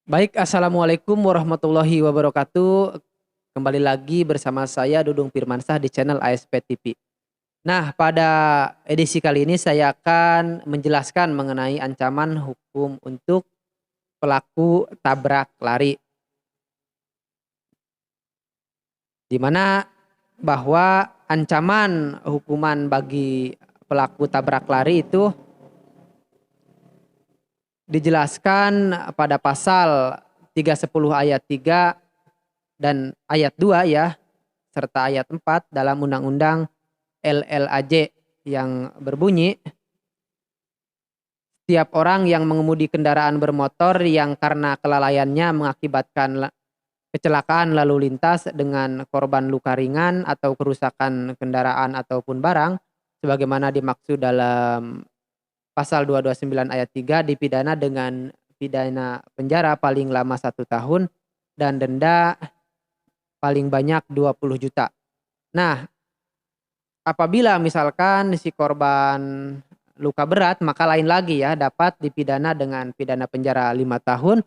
Baik, assalamualaikum warahmatullahi wabarakatuh. Kembali lagi bersama saya Dudung Firmansah di channel ASP TV. Nah, pada edisi kali ini saya akan menjelaskan mengenai ancaman hukum untuk pelaku tabrak lari, di mana bahwa ancaman hukuman bagi pelaku tabrak lari itu dijelaskan pada pasal 310 ayat 3 dan ayat 2 ya, serta ayat 4 dalam Undang-Undang LLAJ yang berbunyi, setiap orang yang mengemudi kendaraan bermotor yang karena kelalaiannya mengakibatkan kecelakaan lalu lintas dengan korban luka ringan atau kerusakan kendaraan ataupun barang, sebagaimana dimaksud dalam pasal 229 ayat 3 dipidana dengan pidana penjara paling lama 1 tahun dan denda paling banyak 20 juta. Nah, apabila misalkan si korban luka berat, maka lain lagi ya, dapat dipidana dengan pidana penjara 5 tahun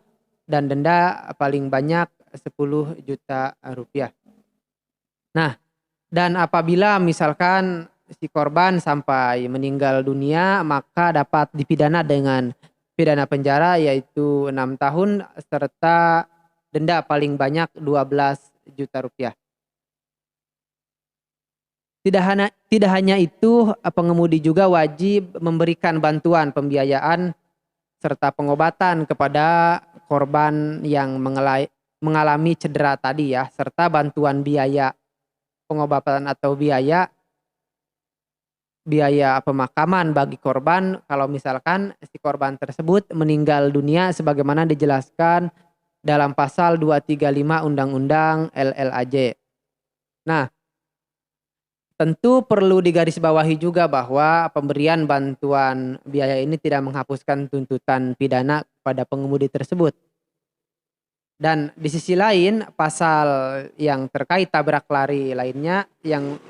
dan denda paling banyak 10 juta rupiah. Nah, dan apabila misalkan si korban sampai meninggal dunia, maka dapat dipidana dengan pidana penjara yaitu 6 tahun serta denda paling banyak 12 juta rupiah. Tidak hanya itu, pengemudi juga wajib memberikan bantuan pembiayaan serta pengobatan kepada korban yang mengalami cedera tadi ya, serta bantuan biaya pengobatan atau biaya biaya pemakaman bagi korban kalau misalkan si korban tersebut meninggal dunia sebagaimana dijelaskan dalam pasal 235 Undang-Undang LLAJ. Nah, tentu perlu digarisbawahi juga bahwa pemberian bantuan biaya ini tidak menghapuskan tuntutan pidana pada pengemudi tersebut. Dan di sisi lain, pasal yang terkait tabrak lari lainnya yang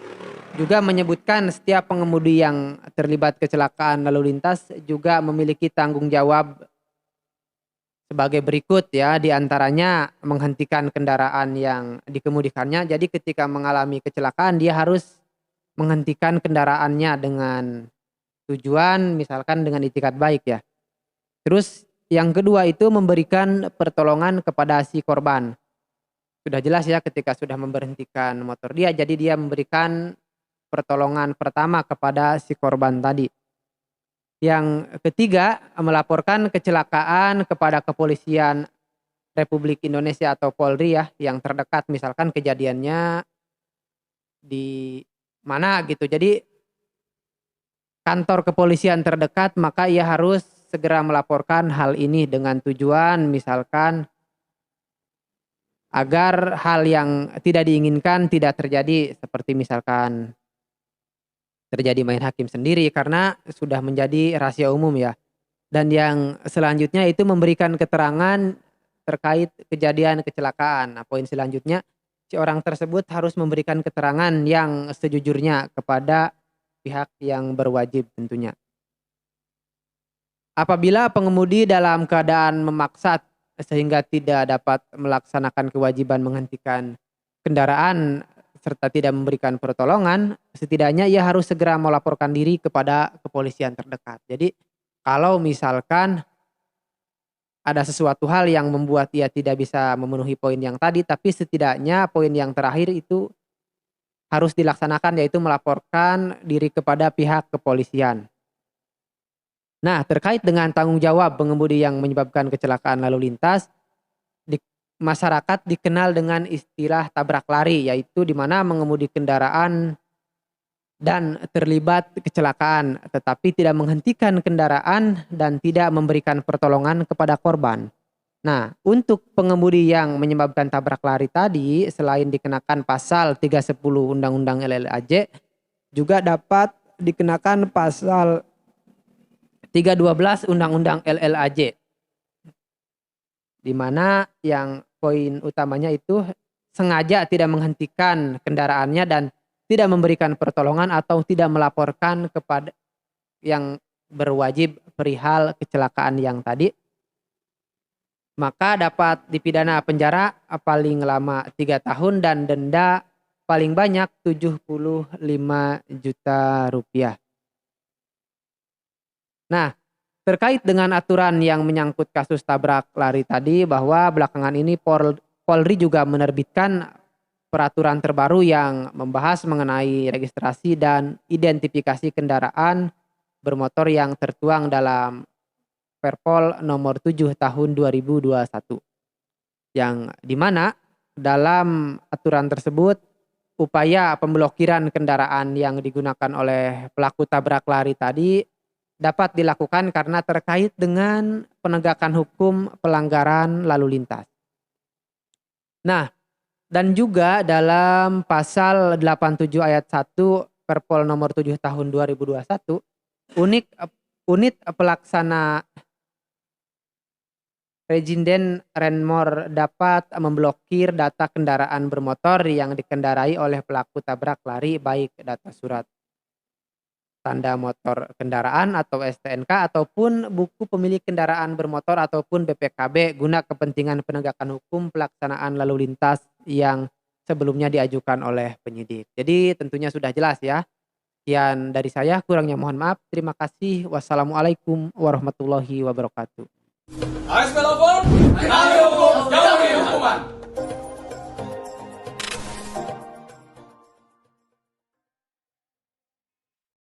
juga menyebutkan setiap pengemudi yang terlibat kecelakaan lalu lintas juga memiliki tanggung jawab sebagai berikut ya, di antaranya menghentikan kendaraan yang dikemudikannya. Jadi ketika mengalami kecelakaan dia harus menghentikan kendaraannya dengan tujuan misalkan dengan itikat baik ya. Terus yang kedua itu memberikan pertolongan kepada si korban. Sudah jelas ya ketika sudah memberhentikan motor dia, jadi dia memberikan pertolongan pertama kepada si korban tadi. Yang ketiga, melaporkan kecelakaan kepada kepolisian Republik Indonesia atau Polri ya yang terdekat, misalkan kejadiannya di mana gitu. Jadi kantor kepolisian terdekat, maka ia harus segera melaporkan hal ini dengan tujuan misalkan agar hal yang tidak diinginkan tidak terjadi, seperti misalkan terjadi main hakim sendiri karena sudah menjadi rahasia umum ya. Dan yang selanjutnya itu memberikan keterangan terkait kejadian kecelakaan. Nah, poin selanjutnya si orang tersebut harus memberikan keterangan yang sejujurnya kepada pihak yang berwajib tentunya. Apabila pengemudi dalam keadaan memaksa sehingga tidak dapat melaksanakan kewajiban menghentikan kendaraan serta tidak memberikan pertolongan, setidaknya ia harus segera melaporkan diri kepada kepolisian terdekat. Jadi kalau misalkan ada sesuatu hal yang membuat ia tidak bisa memenuhi poin yang tadi, tapi setidaknya poin yang terakhir itu harus dilaksanakan yaitu melaporkan diri kepada pihak kepolisian. Nah, terkait dengan tanggung jawab pengemudi yang menyebabkan kecelakaan lalu lintas, di masyarakat dikenal dengan istilah tabrak lari, yaitu di mana mengemudi kendaraan dan terlibat kecelakaan, tetapi tidak menghentikan kendaraan dan tidak memberikan pertolongan kepada korban. Nah, untuk pengemudi yang menyebabkan tabrak lari tadi, selain dikenakan pasal 310 Undang-Undang LLAJ, juga dapat dikenakan pasal 312 Undang-Undang LLAJ, di mana yang poin utamanya itu sengaja tidak menghentikan kendaraannya dan tidak memberikan pertolongan atau tidak melaporkan kepada yang berwajib perihal kecelakaan yang tadi. maka dapat dipidana penjara paling lama 3 tahun dan denda paling banyak 75 juta rupiah. Nah, terkait dengan aturan yang menyangkut kasus tabrak lari tadi, bahwa belakangan ini Polri juga menerbitkan peraturan terbaru yang membahas mengenai registrasi dan identifikasi kendaraan bermotor yang tertuang dalam Perpol nomor 7 tahun 2021. Yang dimana dalam aturan tersebut upaya pemblokiran kendaraan yang digunakan oleh pelaku tabrak lari tadi dapat dilakukan karena terkait dengan penegakan hukum pelanggaran lalu lintas. Nah, dan juga dalam pasal 87 ayat 1 Perpol nomor 7 tahun 2021, unit pelaksana Rejinden Renmor dapat memblokir data kendaraan bermotor yang dikendarai oleh pelaku tabrak lari, baik data surat tanda motor kendaraan atau STNK ataupun buku pemilik kendaraan bermotor ataupun BPKB guna kepentingan penegakan hukum pelaksanaan lalu lintas yang sebelumnya diajukan oleh penyidik. Jadi tentunya sudah jelas ya. Sekian dari saya, kurangnya mohon maaf. Terima kasih. Wassalamualaikum warahmatullahi wabarakatuh. ASP lapor, kami hukum, jauhi hukuman.